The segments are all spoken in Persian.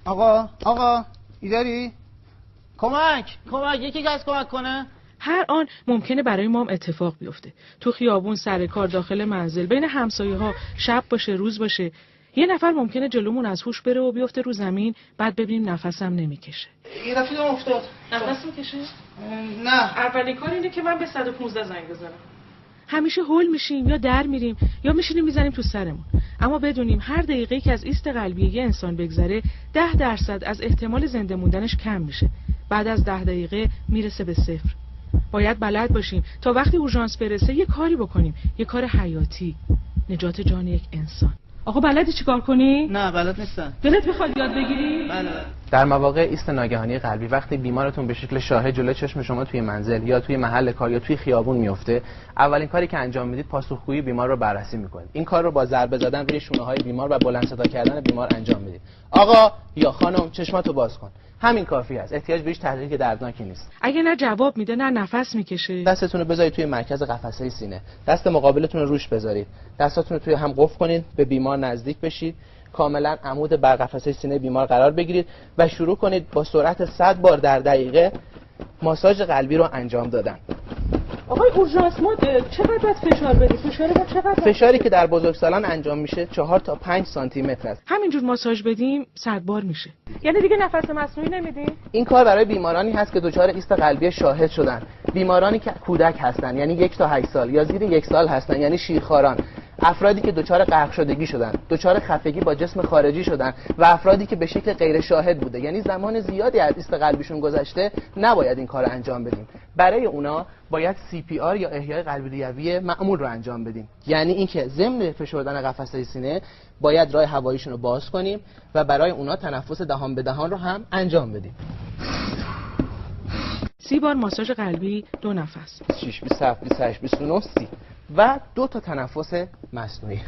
آقا ایداری؟ کمک یکی از کمک کنه. هر آن ممکنه برای ما هم اتفاق بیفته. تو خیابون، سر کار، داخل منزل، بین همسایه‌ها، شب باشه روز باشه، یه نفر ممکنه جلومون از هوش بره و بیفته رو زمین، بعد ببینیم نفسم نمیکشه. یه رفیقم افتاد. نفس میکشه؟ نه. اولین کار اینه که من به 115 زنگ بزنم. همیشه هول میشیم یا در میریم یا میشینیم میزنیم تو سرمون. اما بدونیم هر دقیقه‌ای که از ایست قلبی یه انسان بگذره 10% از احتمال زنده موندنش کم میشه. بعد از 10 دقیقه میرسه به 0. باید بلد باشیم تا وقتی اورژانس برسه یه کاری بکنیم، یه کار حیاتی، نجات جان یک انسان. آقا بلدی چیکار کنی؟ نه بلد نیستم. دلت میخواد یاد بگیری؟ بله. در مواقع ایست ناگهانی قلبی وقتی بیمارتون به شکل شاهد جلوی چشم شما توی منزل یا توی محل کار یا توی خیابون میفته، اولین کاری که انجام میدید پاسخگویی بیمار رو بررسی میکنید. این کار رو با ضربه زدن روی شونه‌های بیمار و بلند صدا کردن بیمار انجام میدید. آقا یا خانم چشماتو باز کن. همین کافی است. احتیاج به هیچ تحقیق دردناکی نیست. اگه نه جواب میده نه نفس میکشه، دستتون رو بذارید توی مرکز قفسه سینه. دست مقابلتون رو روش بذارید. دستاتون رو توی هم قفل کنید، به بیمار نزدیک بشید. کاملا عمود بر قفسه سینه بیمار قرار بگیرید و شروع کنید با سرعت 100 بار در دقیقه ماساژ قلبی رو انجام دادن. آقای اورژانس ما چقدر باید فشار بدیم؟ فشاری که در بزرگسالان انجام میشه 4 تا 5 سانتی متر است. همینجور ماساژ بدیم 100 بار میشه. یعنی دیگه نفس مصنوعی نمیدیم؟ این کار برای بیمارانی هست که دچار ایست قلبی شاهد شدن. بیمارانی که کودک هستن یعنی 1 تا 8 سال یا زیر 1 سال هستن یعنی شیرخواران. افرادی که دچار غرق شدگی شدن، دچار خفگی با جسم خارجی شدن و افرادی که به شکل غیر شاهد بوده، یعنی زمان زیادی از ایست قلبیشون گذشته، نباید این کارو انجام بدیم. برای اونا باید CPR یا احیای قلبی ریوی معمول رو انجام بدیم. یعنی اینکه ضمن فشردن قفسه سینه باید راه هواییشون رو باز کنیم و برای اونا تنفس دهان به دهان رو هم انجام بدیم. 30 بار ماساژ قلبی 2 نفس. 26 27 28 29 30 و 2 تا تنفس مصنوعی.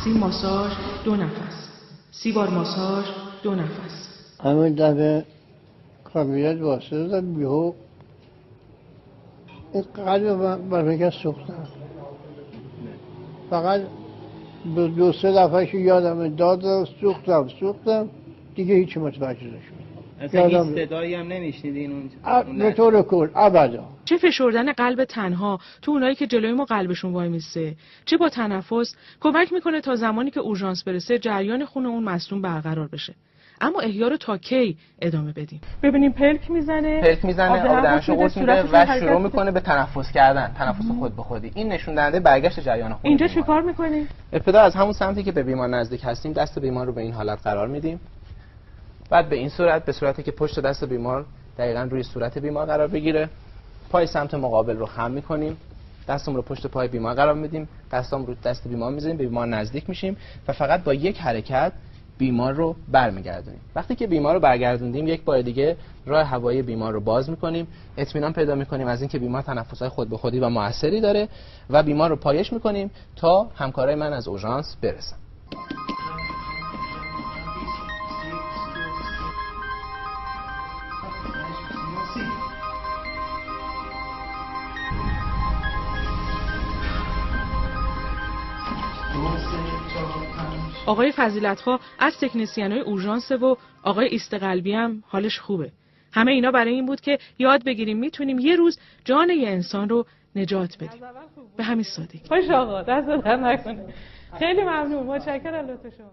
30 ماساژ 2 نفس. 30 بار ماساژ 2 نفس. همین دفعه کابینت واسه دادم بیهو این قلب برمیگه سوختم. فقط 2-3 دفعه که یادم داد سوختم دیگه هیچ متوجه نشدم. اصلا هیچ صدایی هم نمیشنیدین اونجا؟ به طور کل ابدا. چه فشردن قلب تنها تو اونایی که جلوی ما قلبشون وای میسته، چه با تنفس کمک میکنه تا زمانی که اورژانس برسه جریان خون اون مصدوم برقرار بشه. اما احیا رو تا کی ادامه بدیم؟ ببینیم پلک میزنه آب دهنشو قورت میده و شروع میکنه به تنفس کردن، تنفس خود به خودی. این نشون دهنده برگشت جریان خون. اینجا چیکار میکنیم؟ ابتدا از همون سمتی که به بیمار نزدیک هستیم دست بیمار رو به این حالت قرار میدیم. بعد به این صورت، به صورتی که پشت دست بیمار دقیقاً روی صورت بیمار قرار بگیره. پای سمت مقابل رو خم میکنیم. دستم رو پشت پای بیمار قرار میدیم. دستم رو دست بیمار میذاریم، به بیمار نزدیک میشیم و فقط با یک حرکت بیمار رو برمیگردونیم. وقتی که بیمار رو برگردوندیم یک بار دیگه راه هوایی بیمار رو باز میکنیم. اطمینان پیدا میکنیم از اینکه بیمار تنفس‌های خود به خودی و موثری داره و بیمار رو پایش میکنیم تا همکارای من از اورژانس برسن. آقای فضیلت‌خواه از تکنسین‌های اورژانس و آقای ایست قلبی هم حالش خوبه. همه اینا برای این بود که یاد بگیریم میتونیم یه روز جان یه انسان رو نجات بدیم. به همین سادگی. خوش آقا، دست در نکنه. خیلی ممنون، متشکرم لطف شما.